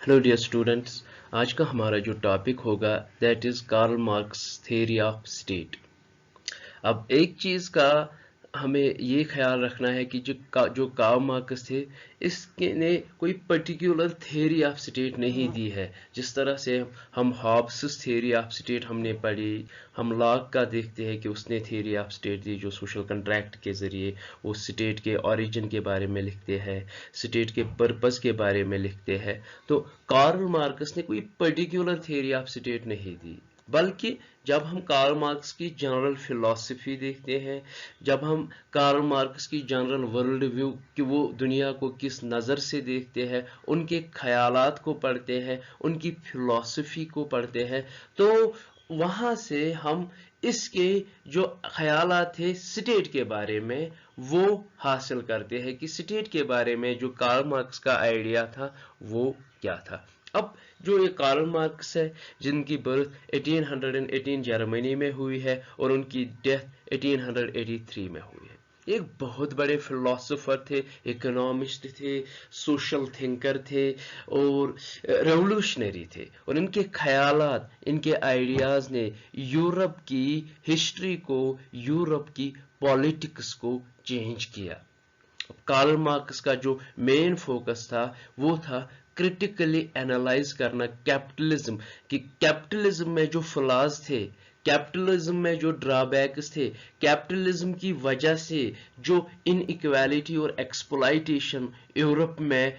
Hello dear students. आज का हमारा जो टॉपिक होगा that is Karl Marx theory of state. अब एक चीज़ का हमें ये ख्याल रखना है कि जो कार्ल मार्क्स थे, इसने कोई पर्टिकुलर थ्योरी ऑफ स्टेट नहीं दी है। जिस तरह से हम हॉब्स थ्योरी ऑफ स्टेट हमने पढ़ी, हम लॉक का देखते हैं कि उसने थ्योरी ऑफ स्टेट दी जो सोशल कंट्रैक्ट के ज़रिए वो स्टेट के ओरिजिन के बारे में लिखते हैं, स्टेट के पर्पस के बारे में लिखते हैं। तो कार्ल मार्क्स ने कोई पर्टिकुलर थ्योरी ऑफ स्टेट नहीं दी, बल्कि जब हम कार्ल मार्क्स की जनरल फिलॉसफी देखते हैं, जब हम कार्ल मार्क्स की जनरल वर्ल्ड व्यू कि वो दुनिया को किस नज़र से देखते हैं, उनके ख्यालात को पढ़ते हैं, उनकी फिलॉसफी को पढ़ते हैं, तो वहाँ से हम इसके जो ख्यालात थे स्टेट के बारे में वो हासिल करते हैं कि स्टेट के बारे में जो कार्ल मार्क्स का आइडिया था वो क्या था। अब जो ये कार्ल मार्क्स है, जिनकी बर्थ 1818 जर्मनी में हुई है और उनकी डेथ 1883 में हुई है, एक बहुत बड़े फिलोसोफर थे, इकोनॉमिस्ट थे, सोशल थिंकर थे और रेवोल्यूशनरी थे। और इनके ख्यालात, इनके आइडियाज़ ने यूरोप की हिस्ट्री को, यूरोप की पॉलिटिक्स को चेंज किया। कार्ल मार्क्स का जो मेन फोकस था वो था क्रिटिकली एनालाइज करना कैपिटलिज्म, कि कैपिटलिज्म में जो फ्लॉज थे, कैपिटलिज्म में जो ड्रॉबैक्स थे, कैपिटलिज्म की वजह से जो इनइक्वालिटी और एक्सप्लॉइटेशन यूरोप में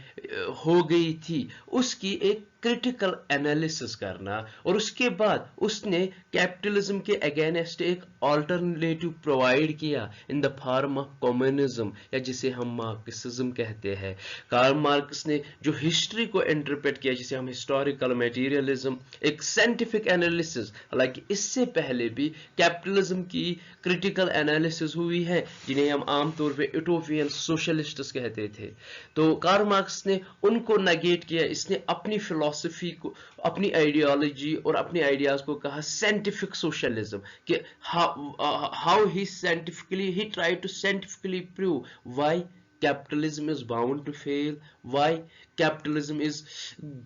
हो गई थी, उसकी एक क्रिटिकल एनालिसिस करना। और उसके बाद उसने कैपिटलिज्म के अगेंस्ट एक अल्टरनेटिव प्रोवाइड किया in the form of communism, या जिसे हम मार्क्सिज्म कहते हैं। कार्ल मार्क्स ने जो हिस्ट्री को इंटरप्रेट किया, जिसे हम हिस्टोरिकल मटेरियलिज्म, एक साइंटिफिक एनालिसिस, हालांकि इससे पहले भी कैपिटलिज्म की क्रिटिकल एनालिसिस हुई है, जिन्हें हम आमतौर पे यूटोपियन सोशलिस्ट्स कहते थे। तो कार्ल मार्क्स ने उनको नेगेट किया। इसने अपनी फिलॉसफी को, अपनी आइडियोलॉजी और अपने आइडियाज को कहा साइंटिफिक सोशलिज्म, कि how he tried to scientifically prove why capitalism is bound to fail, why capitalism is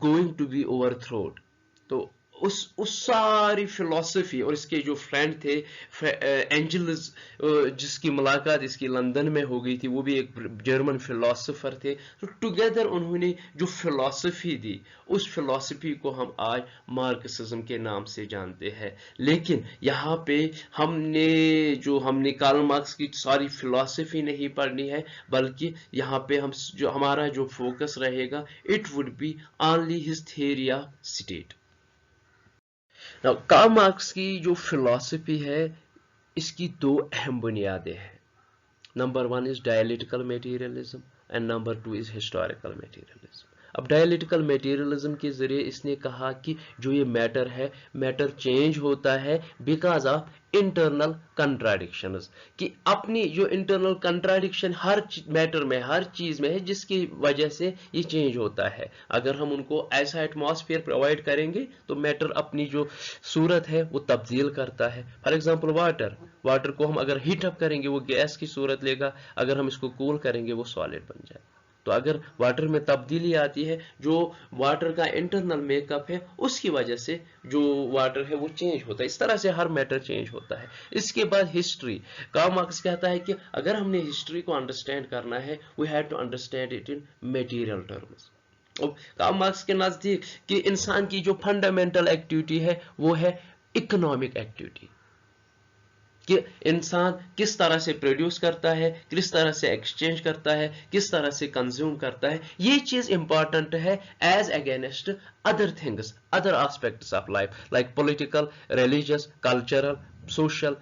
going to be overthrown। तो उस सारी फिलॉसफी, और इसके जो फ्रेंड थे एंजल्स, जिसकी मुलाकात इसकी लंदन में हो गई थी, वो भी एक जर्मन फिलॉसफर थे। तो टुगेदर उन्होंने जो फिलॉसफी दी, उस फिलॉसफी को हम आज मार्क्सिज्म के नाम से जानते हैं। लेकिन यहाँ पे हमने कार्ल मार्क्स की सारी फिलॉसफी नहीं पढ़नी है, बल्कि यहाँ पे हमारा जो फोकस रहेगा, it would be only his theory of state. Karl Marx की जो फिलॉसफी है, इसकी दो अहम बुनियादें हैं। Number one is dialectical materialism and number two is historical materialism. अब डायलिटिकल मटेरियलिज्म के जरिए इसने कहा कि जो ये मैटर है, मैटर चेंज होता है बिकॉज ऑफ इंटरनल कंट्राडिक्शंस, कि अपनी जो इंटरनल कंट्राडिक्शन हर मैटर में, हर चीज में है, जिसकी वजह से ये चेंज होता है। अगर हम उनको ऐसा एटमॉस्फेयर प्रोवाइड करेंगे तो मैटर अपनी जो सूरत है वो तब्दील करता है। फॉर एग्जांपल वाटर को हम अगर हीट अप करेंगे वो गैस की सूरत लेगा, अगर हम इसको कूल करेंगे वो सॉलिड बन जाएगा। तो अगर वाटर में तब्दीली आती है, जो वाटर का इंटरनल मेकअप है, उसकी वजह से जो वाटर है वो चेंज होता है। इस तरह से हर मैटर चेंज होता है। इसके बाद हिस्ट्री, कार्ल मार्क्स कहता है कि अगर हमने हिस्ट्री को अंडरस्टैंड करना है, we have to understand it in material terms. Karl Marx के नजदीक कि इंसान की जो फंडामेंटल एक्टिविटी है वो है इकोनॉमिक एक्टिविटी, कि इंसान किस तरह से प्रोड्यूस करता है, किस तरह से एक्सचेंज करता है, किस तरह से कंज्यूम करता है। ये चीज इंपॉर्टेंट है as against other things, other aspects of life, like political, religious, cultural, social,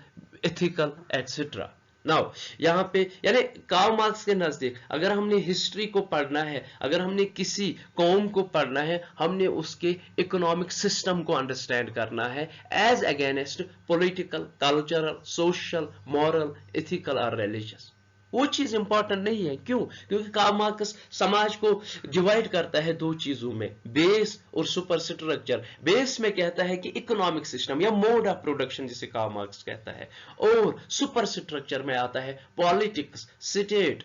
ethical etcetera. Now यहाँ पे यानी कार्ल मार्क्स के नजदीक अगर हमने हिस्ट्री को पढ़ना है, अगर हमने किसी कौम को पढ़ना है, हमने उसके इकोनॉमिक सिस्टम को अंडरस्टैंड करना है as against political, cultural, social, moral, ethical और रिलीजियस। वो चीज इंपॉर्टेंट नहीं है। क्यों? क्योंकि कार्ल मार्क्स समाज को डिवाइड करता है दो चीजों में, बेस और सुपर स्ट्रक्चर। बेस में कहता है कि इकोनॉमिक सिस्टम या मोड ऑफ प्रोडक्शन जिसे कार्ल मार्क्स कहता है, और सुपर स्ट्रक्चर में आता है पॉलिटिक्स, स्टेट,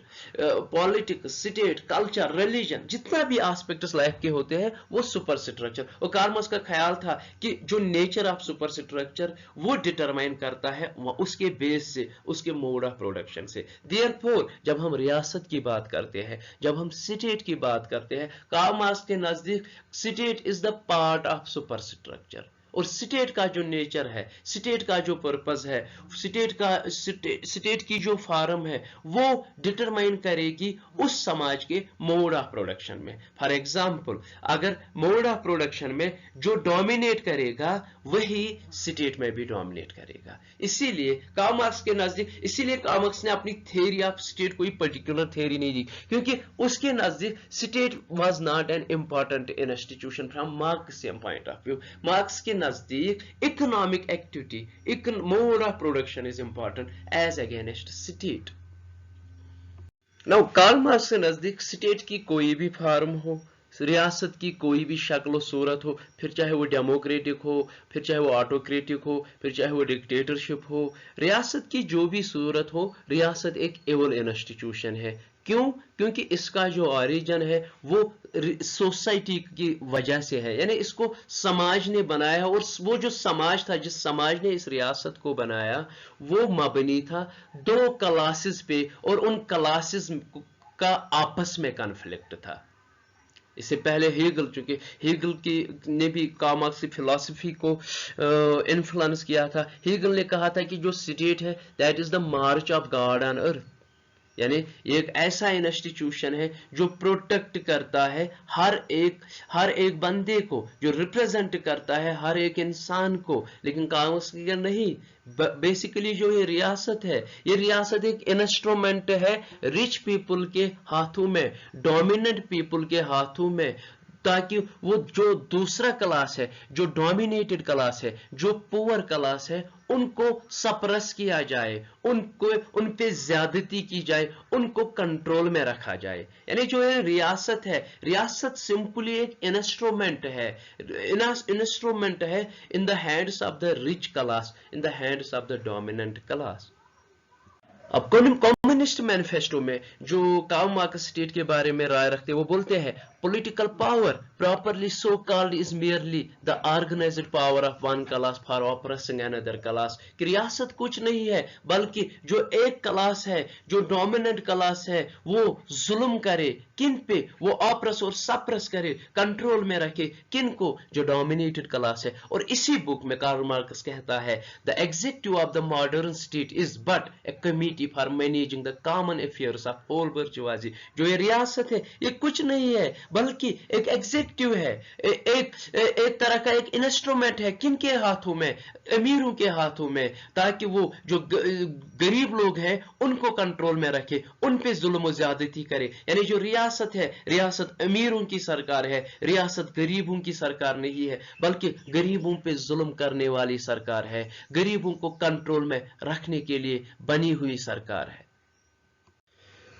कल्चर, रिलीजन, जितना भी एस्पेक्ट्स लाइफ के होते हैं वो सुपर स्ट्रक्चर। और कार्ल मार्क्स का ख्याल था कि जो नेचर ऑफ सुपर स्ट्रक्चर वो डिटरमाइन करता है उसके बेस से, उसके मोड ऑफ प्रोडक्शन से। देयरफॉर जब हम रियासत की बात करते हैं, जब हम स्टेट की बात करते हैं, कार्ल मार्क्स के नजदीक state is the part of super structure. और स्टेट का जो नेचर है, स्टेट का जो पर्पस है, स्टेट की जो फॉर्म है, वो डिटरमाइन करेगी उस समाज के मोड ऑफ प्रोडक्शन में। फॉर एग्जांपल, अगर मोड ऑफ प्रोडक्शन में जो डोमिनेट करेगा वही स्टेट में भी डोमिनेट करेगा। इसीलिए कार्ल मार्क्स के नजदीक, इसीलिए कार्ल मार्क्स ने अपनी थ्योरी ऑफ स्टेट कोई पर्टिकुलर थ्योरी नहीं दी, क्योंकि उसके नजदीक state was not an important institution from Marxian point of view. Marx के नजदीक economic activity, mode of production is important as against state. Now Karl Marx के नजदीक स्टेट की कोई भी फॉर्म हो, रियासत की कोई भी शक्ल सूरत हो, फिर चाहे वो डेमोक्रेटिक हो, फिर चाहे वो ऑटोक्रेटिक हो, फिर चाहे वो डिक्टेटरशिप हो, रियासत की जो भी सूरत हो, रियासत एक एवल इंस्टीट्यूशन है। क्यों? क्योंकि इसका जो ओरिजिन है वो सोसाइटी की वजह से है, यानी इसको समाज ने बनाया, और वो जो समाज था, जिस समाज ने इस रियासत को बनाया, वो मबनी था दो क्लासेस पे, और उन क्लासेस का आपस में कॉन्फ्लिक्ट था। इससे पहले हेगल, चूंकि हेगल की ने भी कार्ल मार्क्स की फिलॉसफी को इन्फ्लुएंस किया था, हेगल ने कहा था कि जो स्टेट है that is the March of God on earth, यानी एक ऐसा इंस्टीट्यूशन है जो प्रोटेक्ट करता है हर एक बंदे को, जो रिप्रेजेंट करता है हर एक इंसान को। लेकिन कांग्रेस की नहीं, बेसिकली जो ये रियासत है, ये रियासत एक इंस्ट्रूमेंट है रिच पीपल के हाथों में, डोमिनेंट पीपल के हाथों में, ताकि वो जो दूसरा क्लास है, जो डोमिनेटेड क्लास है, जो पुअर क्लास है, उनको सप्रेस किया जाए, उन पे ज्यादती की जाए, उनको कंट्रोल में रखा जाए। यानी जो ये रियासत है, रियासत सिंपली एक इंस्ट्रूमेंट है, in the hands of the rich class, in the hands of the dominant class. अब कम्युनिस्ट मैनिफेस्टो में जो कार्ल मार्क्स स्टेट के बारे में राय रखते हैं, वो बोलते हैं political power properly so called is merely the organized power of one class for oppressing another class। कि रियासत कुछ नहीं है बल्कि जो एक क्लास है, जो डोमिनेंट क्लास है, वो जुल्म करे किन पे, वो ऑप्रेस और सप्रेस करे, कंट्रोल में रखे किन को, जो डोमिनेटेड क्लास है। और इसी बुक में कार्ल मार्क्स कहता है the executive of the modern state is but a committee for managing the common affairs of whole bourgeoisie. जो ये रियासत है ये कुछ नहीं है बल्कि एक एग्जीक्यूटिव है, एक तरह का एक इंस्ट्रूमेंट है, किन के हाथों में, अमीरों के हाथों में, ताकि वो जो गरीब लोग हैं उनको कंट्रोल में रखे, उन पे जुल्म और ज्यादती करे। यानी जो रियासत है, रियासत अमीरों की सरकार है, रियासत गरीबों की सरकार नहीं है, बल्कि गरीबों पे जुल्म करने वाली सरकार है, गरीबों को कंट्रोल में रखने के लिए बनी हुई सरकार है।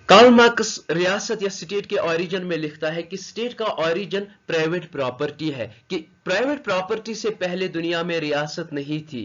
कार्ल मार्क्स रियासत या स्टेट के ओरिजिन में लिखता है कि स्टेट का ओरिजिन प्राइवेट प्रॉपर्टी है, कि प्राइवेट प्रॉपर्टी से पहले दुनिया में रियासत नहीं थी।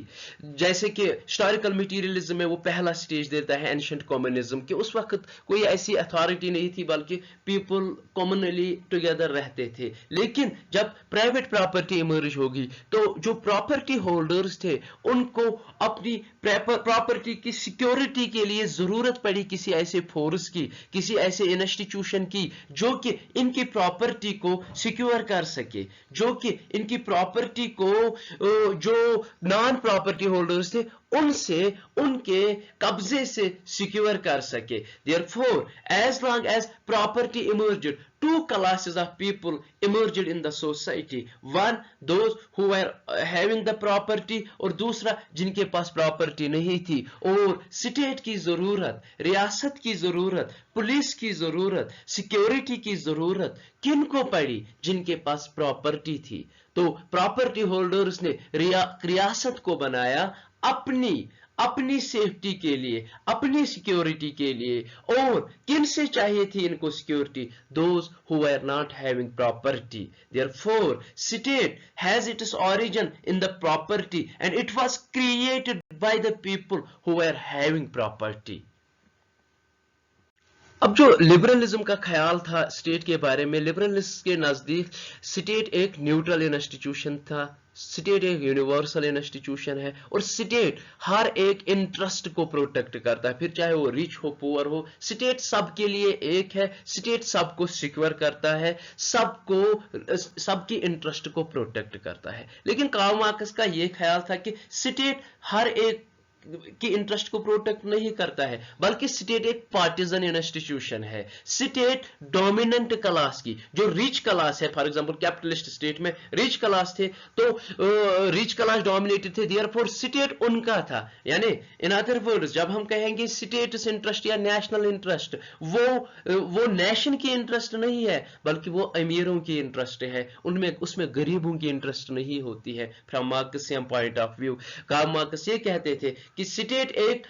जैसे कि हिस्टोरिकल मटेरियलिज्म में वो पहला स्टेज देता है एंशिएंट कम्युनिज्म, कि उस वक्त कोई ऐसी अथॉरिटी नहीं थी बल्कि पीपल कॉमनली टुगेदर रहते थे। लेकिन जब प्राइवेट प्रॉपर्टी इमर्ज होगी तो जो प्रॉपर्टी होल्डर्स थे उनको अपनी प्रॉपर्टी की सिक्योरिटी के लिए जरूरत पड़ी किसी ऐसे फोर्स की, किसी ऐसे इंस्टीट्यूशन की जो कि इनकी प्रॉपर्टी को सिक्योर कर सके, जो कि इनकी प्रॉपर्टी को जो नॉन प्रॉपर्टी होल्डर्स थे उनसे, उनके कब्जे से सिक्योर कर सके। Therefore, as long as property emerged, two classes of people emerged in the society. One, those who were having the property, और दूसरा जिनके पास प्रॉपर्टी नहीं थी। और स्टेट की जरूरत, रियासत की जरूरत, पुलिस की जरूरत, सिक्योरिटी की जरूरत किनको पड़ी? जिनके पास प्रॉपर्टी थी। तो प्रॉपर्टी होल्डर्स ने रियासत को बनाया अपनी सेफ्टी के लिए, अपनी सिक्योरिटी के लिए, और किन से चाहिए थी इनको security? Those who were not having property. Therefore, state has its origin in the property and it was created by the people who were having property. अब जो लिबरलिज्म का ख्याल था स्टेट के बारे में, लिबरलिस्ट के नजदीक स्टेट एक न्यूट्रल इंस्टीट्यूशन था, स्टेट एक यूनिवर्सल इंस्टीट्यूशन है, और स्टेट हर एक इंटरेस्ट को प्रोटेक्ट करता है, फिर चाहे वो रिच हो पुअर हो, स्टेट सबके लिए एक है, स्टेट सबको सिक्योर करता है, सबकी इंटरेस्ट को प्रोटेक्ट करता है। लेकिन कार्ल मार्क्स का ये ख्याल था कि स्टेट हर एक की इंटरेस्ट को प्रोटेक्ट नहीं करता है, बल्कि स्टेट एक पार्टिजन इंस्टीट्यूशन है। स्टेट डोमिनेंट क्लास की, जो रिच क्लास है, फॉर एग्जांपल कैपिटलिस्ट स्टेट में रिच क्लास थे, तो रिच क्लास डोमिनेटेड थे, देयरफॉर स्टेट उनका था। यानी इन अदर वर्ड्स, जब हम कहेंगे स्टेट्स इंटरेस्ट या नेशनल इंटरेस्ट, वो नेशन की इंटरेस्ट नहीं है, बल्कि वो अमीरों की इंटरेस्ट है, उसमें गरीबों की इंटरेस्ट नहीं होती है। From Marxian point of view, Karl Marx ये कहते थे कि स्टेट एक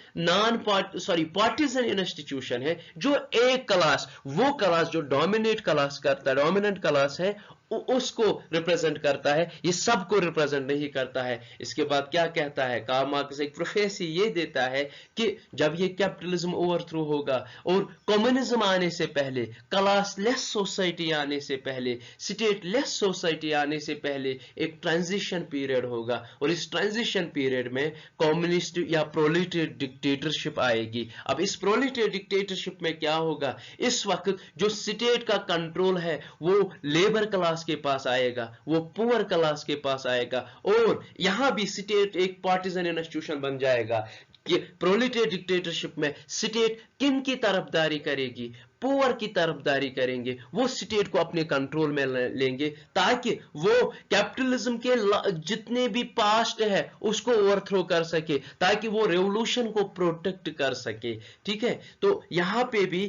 पार्टिजन इंस्टीट्यूशन है, जो एक क्लास, वो क्लास जो डोमिनेट क्लास करता है, डोमिनेंट क्लास है, उसको रिप्रेजेंट करता है, ये सबको रिप्रेजेंट नहीं करता है। इसके बाद क्या कहता है कार्ल मार्क्स? एक प्रोफेसी ये देता है कि जब ये कैपिटलिज्म ओवरथ्रो होगा और कम्युनिज्म आने से पहले, क्लास लेस सोसाइटी आने से पहले, स्टेट लेस सोसाइटी आने से पहले एक ट्रांजिशन पीरियड होगा, और इस ट्रांजिशन पीरियड में कम्युनिस्ट या प्रोलेटेरियट डिक्टेटरशिप आएगी। अब इस प्रोलेटेरियट डिक्टेटरशिप में क्या होगा? इस वक्त जो स्टेट का कंट्रोल है वो लेबर क्लास के पास आएगा, वो पुअर क्लास के पास आएगा, और यहां भी स्टेट एक पार्टिजन इंस्टीट्यूशन बन जाएगा कि प्रोलेटेरियट डिक्टेटरशिप में स्टेट किन की तरफदारी करेगी? पुअर की तरफदारी करेंगे, वो स्टेट को अपने कंट्रोल में लेंगे, ताकि वो कैपिटलिज्म के जितने भी पास्ट है उसको ओवरथ्रो कर सके, ताकि वो रेवोल्यूशन को प्रोटेक्ट कर सके। ठीक है, तो यहां पे भी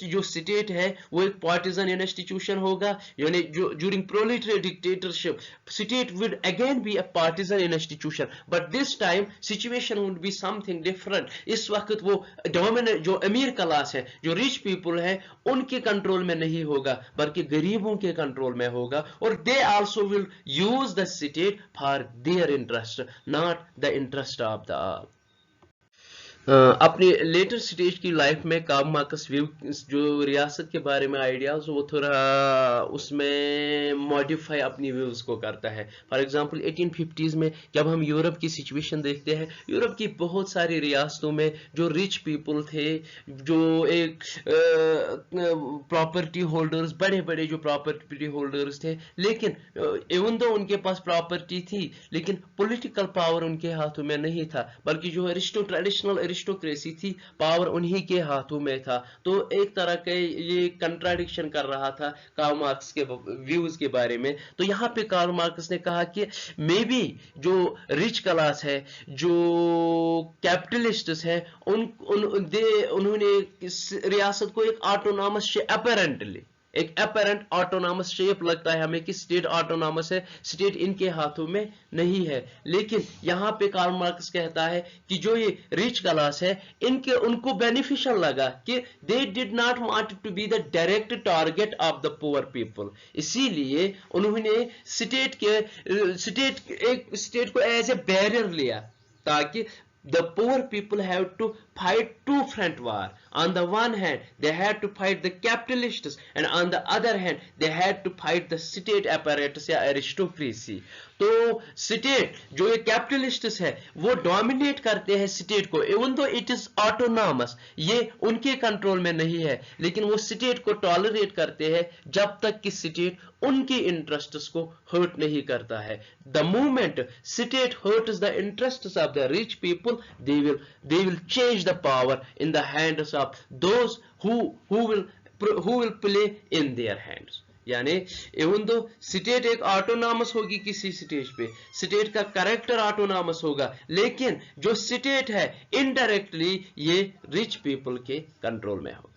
जो स्टेट है वो एक पार्टिजन इंस्टीट्यूशन होगा, यानी जो during proletariat dictatorship state would again be a partisan institution, but this time situation would be something different. इस वक्त वो डोमिनेंट जो अमीर क्लास है, जो रिच पीपल है, उनके कंट्रोल में नहीं होगा, बल्कि गरीबों के कंट्रोल में होगा, और they also will use the state for their interest, not the interest of the all. अपनी लेटर स्टेज की लाइफ में कार्ल मार्क्स जो रियासत के बारे में आइडियाज, वो थोड़ा उसमें मॉडिफाई अपनी व्यूज को करता है। फॉर एग्जांपल 1850s में जब हम यूरोप की सिचुएशन देखते हैं, यूरोप की बहुत सारी रियासतों में जो रिच पीपल थे, जो एक प्रॉपर्टी होल्डर्स, बड़े बड़े जो प्रॉपर्टी होल्डर्स थे, लेकिन इवन दो उनके पास प्रॉपर्टी थी, लेकिन पॉलिटिकल पावर उनके हाथों में नहीं था, बल्कि जो ट्रेडिशनल एरिस्टोक्रेसी थी, पावर उन्हीं के हाथों में था। तो एक तरह के ये कंट्राडिक्शन कर रहा था कार्ल मार्क्स के व्यूज के बारे में। तो यहाँ पे कार्ल मार्क्स ने कहा कि मे बी जो रिच क्लास है, जो कैपिटलिस्ट्स है, उन्होंने रियासत को एक ऑटोनॉमस अपैरेंटली एक अपैरेंट ऑटोनॉमस शेप लगता है हमें कि स्टेट ऑटोनॉमस है, स्टेट इनके हाथों में नहीं है। लेकिन यहाँ पे कार्ल मार्क्स कहता है कि जो ये रिच क्लास है, उनको बेनिफिशियल लगा कि they did not want to be the direct target of the poor people, इसीलिए उन्होंने स्टेट को एज ए बैरियर लिया, ताकि the poor people have to fight two front war. On the one hand they had to fight the capitalists, and on the other hand they had to fight the state apparatus या aristocracy. तो state जो ये capitalists है वो dominate करते हैं state को, even though it is autonomous, ये उनके कंट्रोल में नहीं है, लेकिन वो स्टेट को टॉलरेट करते हैं जब तक कि स्टेट उनकी इंटरेस्ट्स को हर्ट नहीं करता है। The moment state hertz the interests of the rich people, they will change the power in the hands of those who will play in their hands. यानी इवन दो स्टेट एक autonomous होगी किसी stage पे, state का character autonomous होगा, लेकिन जो state है इनडायरेक्टली ये रिच पीपल के कंट्रोल में होगा।